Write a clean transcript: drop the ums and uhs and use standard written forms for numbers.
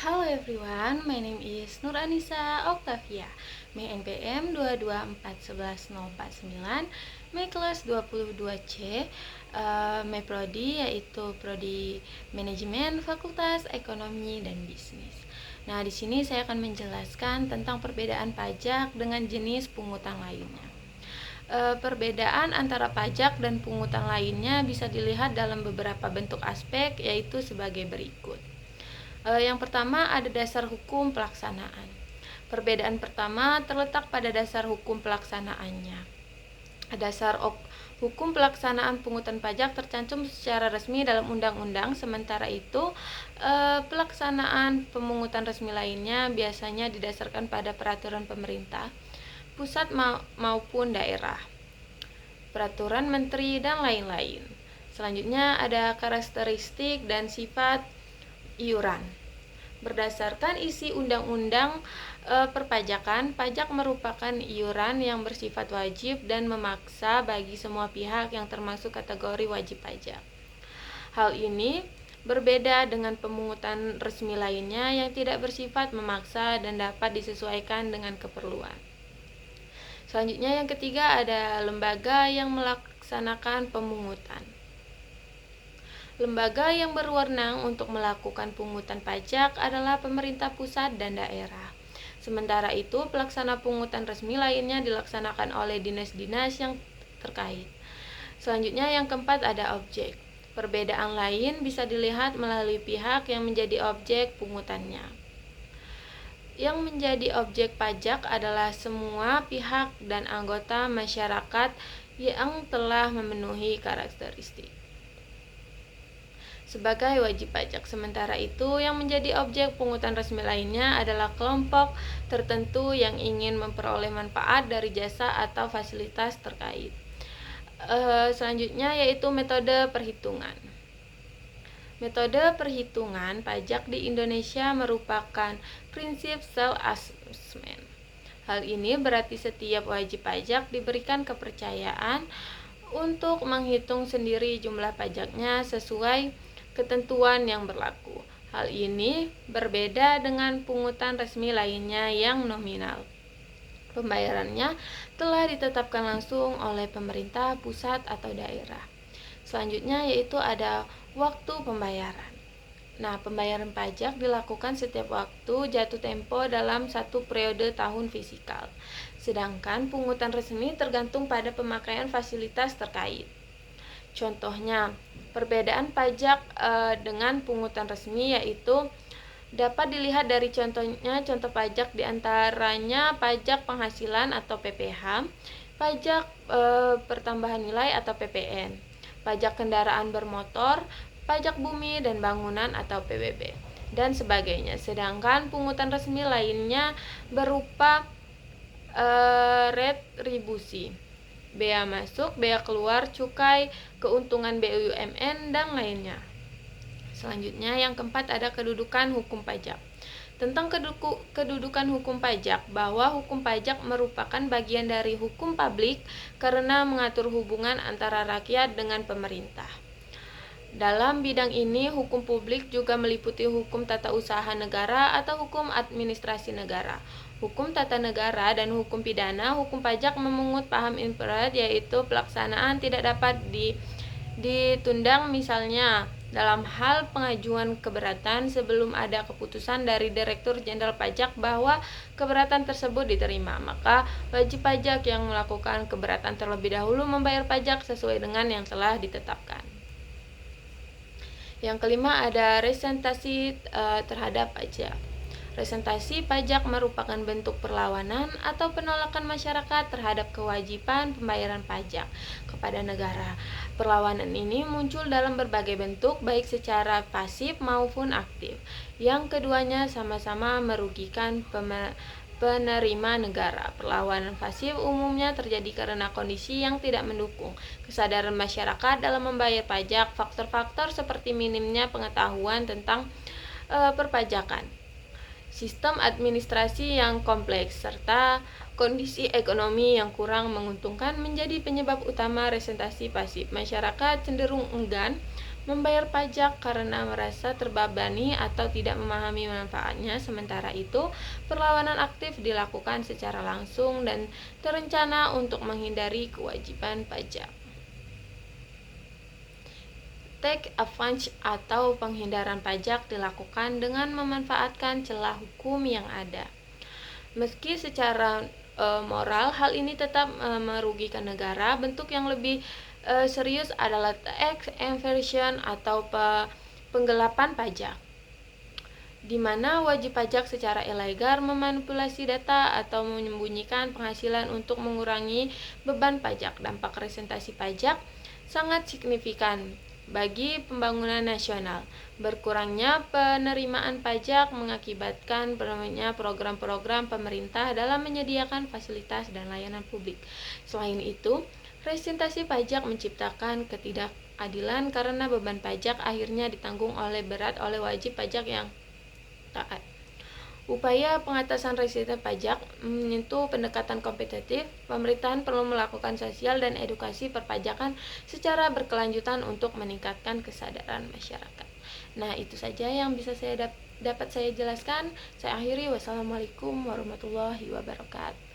Hello everyone, my name is Nur Anissa Octavia. My NPM 224111049, my kelas 22C, my prodi yaitu prodi manajemen Fakultas Ekonomi dan Bisnis. Nah, di sini saya akan menjelaskan tentang perbedaan pajak dengan jenis pungutan lainnya. Perbedaan antara pajak dan pungutan lainnya bisa dilihat dalam beberapa bentuk aspek, yaitu sebagai berikut. Yang pertama ada dasar hukum pelaksanaan. Perbedaan pertama terletak pada dasar hukum pelaksanaannya. Dasar hukum pelaksanaan pungutan pajak tercantum secara resmi dalam undang-undang, sementara itu pelaksanaan pemungutan resmi lainnya biasanya didasarkan pada peraturan pemerintah pusat maupun daerah, peraturan menteri, dan lain-lain. Selanjutnya ada karakteristik dan sifat iuran. Berdasarkan isi undang-undang perpajakan, pajak merupakan iuran yang bersifat wajib dan memaksa bagi semua pihak yang termasuk kategori wajib pajak. Hal ini berbeda dengan pemungutan resmi lainnya yang tidak bersifat memaksa dan dapat disesuaikan dengan keperluan. Selanjutnya yang ketiga ada lembaga yang melaksanakan pemungutan. Lembaga yang berwenang untuk melakukan pungutan pajak adalah pemerintah pusat dan daerah. Sementara itu, pelaksana pungutan resmi lainnya dilaksanakan oleh dinas-dinas yang terkait. Selanjutnya yang keempat ada objek. Perbedaan lain bisa dilihat melalui pihak yang menjadi objek pungutannya. Yang menjadi objek pajak adalah semua pihak dan anggota masyarakat yang telah memenuhi karakteristik sebagai wajib pajak. Sementara itu, yang menjadi objek pungutan resmi lainnya adalah kelompok tertentu yang ingin memperoleh manfaat dari jasa atau fasilitas terkait. Selanjutnya yaitu metode perhitungan. Metode perhitungan pajak di Indonesia merupakan prinsip self-assessment. Hal ini berarti setiap wajib pajak diberikan kepercayaan untuk menghitung sendiri jumlah pajaknya sesuai ketentuan yang berlaku. Hal ini berbeda dengan pungutan resmi lainnya yang nominal. Pembayarannya telah ditetapkan langsung oleh pemerintah pusat atau daerah. Selanjutnya yaitu ada waktu pembayaran. Nah, pembayaran pajak dilakukan setiap waktu jatuh tempo dalam satu periode tahun fisikal. Sedangkan pungutan resmi tergantung pada pemakaian fasilitas terkait. Contohnya, perbedaan pajak dengan pungutan resmi yaitu dapat dilihat dari contoh pajak diantaranya pajak penghasilan atau PPH, pajak pertambahan nilai atau PPN, pajak kendaraan bermotor, pajak bumi dan bangunan atau PBB, dan sebagainya. Sedangkan pungutan resmi lainnya berupa retribusi, bea masuk, bea keluar, cukai, keuntungan BUMN, dan lainnya. Selanjutnya yang keempat ada kedudukan hukum pajak. Tentang kedudukan hukum pajak, bahwa hukum pajak merupakan bagian dari hukum publik karena mengatur hubungan antara rakyat dengan pemerintah. Dalam bidang ini, hukum publik juga meliputi hukum tata usaha negara atau hukum administrasi negara, hukum tata negara, dan hukum pidana. Hukum pajak memungut paham inferred, yaitu pelaksanaan tidak dapat ditundang, misalnya dalam hal pengajuan keberatan sebelum ada keputusan dari Direktur Jenderal Pajak bahwa keberatan tersebut diterima, maka wajib pajak yang melakukan keberatan terlebih dahulu membayar pajak sesuai dengan yang telah ditetapkan. Yang kelima ada resentasi terhadap pajak. Resentasi pajak merupakan bentuk perlawanan atau penolakan masyarakat terhadap kewajiban pembayaran pajak kepada negara. Perlawanan ini muncul dalam berbagai bentuk, baik secara pasif maupun aktif. Yang keduanya sama-sama merugikan penerima negara. Perlawanan pasif umumnya terjadi karena kondisi yang tidak mendukung kesadaran masyarakat dalam membayar pajak, faktor-faktor seperti minimnya pengetahuan tentang perpajakan, sistem administrasi yang kompleks, serta kondisi ekonomi yang kurang menguntungkan menjadi penyebab utama resentasi pasif. Masyarakat cenderung enggan membayar pajak karena merasa terbebani atau tidak memahami manfaatnya. Sementara itu, perlawanan aktif dilakukan secara langsung dan terencana untuk menghindari kewajiban pajak. Take advantage atau penghindaran pajak dilakukan dengan memanfaatkan celah hukum yang ada. Meski secara moral hal ini tetap merugikan negara, bentuk yang lebih serius adalah tax evasion atau penggelapan pajak, di mana wajib pajak secara ilegal memanipulasi data atau menyembunyikan penghasilan untuk mengurangi beban pajak. Dampak resentasi pajak sangat signifikan bagi pembangunan nasional. Berkurangnya penerimaan pajak mengakibatkan berhentinya program-program pemerintah dalam menyediakan fasilitas dan layanan publik. Selain itu, resentasi pajak menciptakan ketidakadilan karena beban pajak akhirnya ditanggung berat oleh wajib pajak yang taat. Upaya pengatasan resisten pajak menyentuh pendekatan kompetitif. Pemerintahan perlu melakukan sosial dan edukasi perpajakan secara berkelanjutan untuk meningkatkan kesadaran masyarakat. Nah, itu saja yang bisa dapat saya jelaskan. Saya akhiri. Wassalamualaikum warahmatullahi wabarakatuh.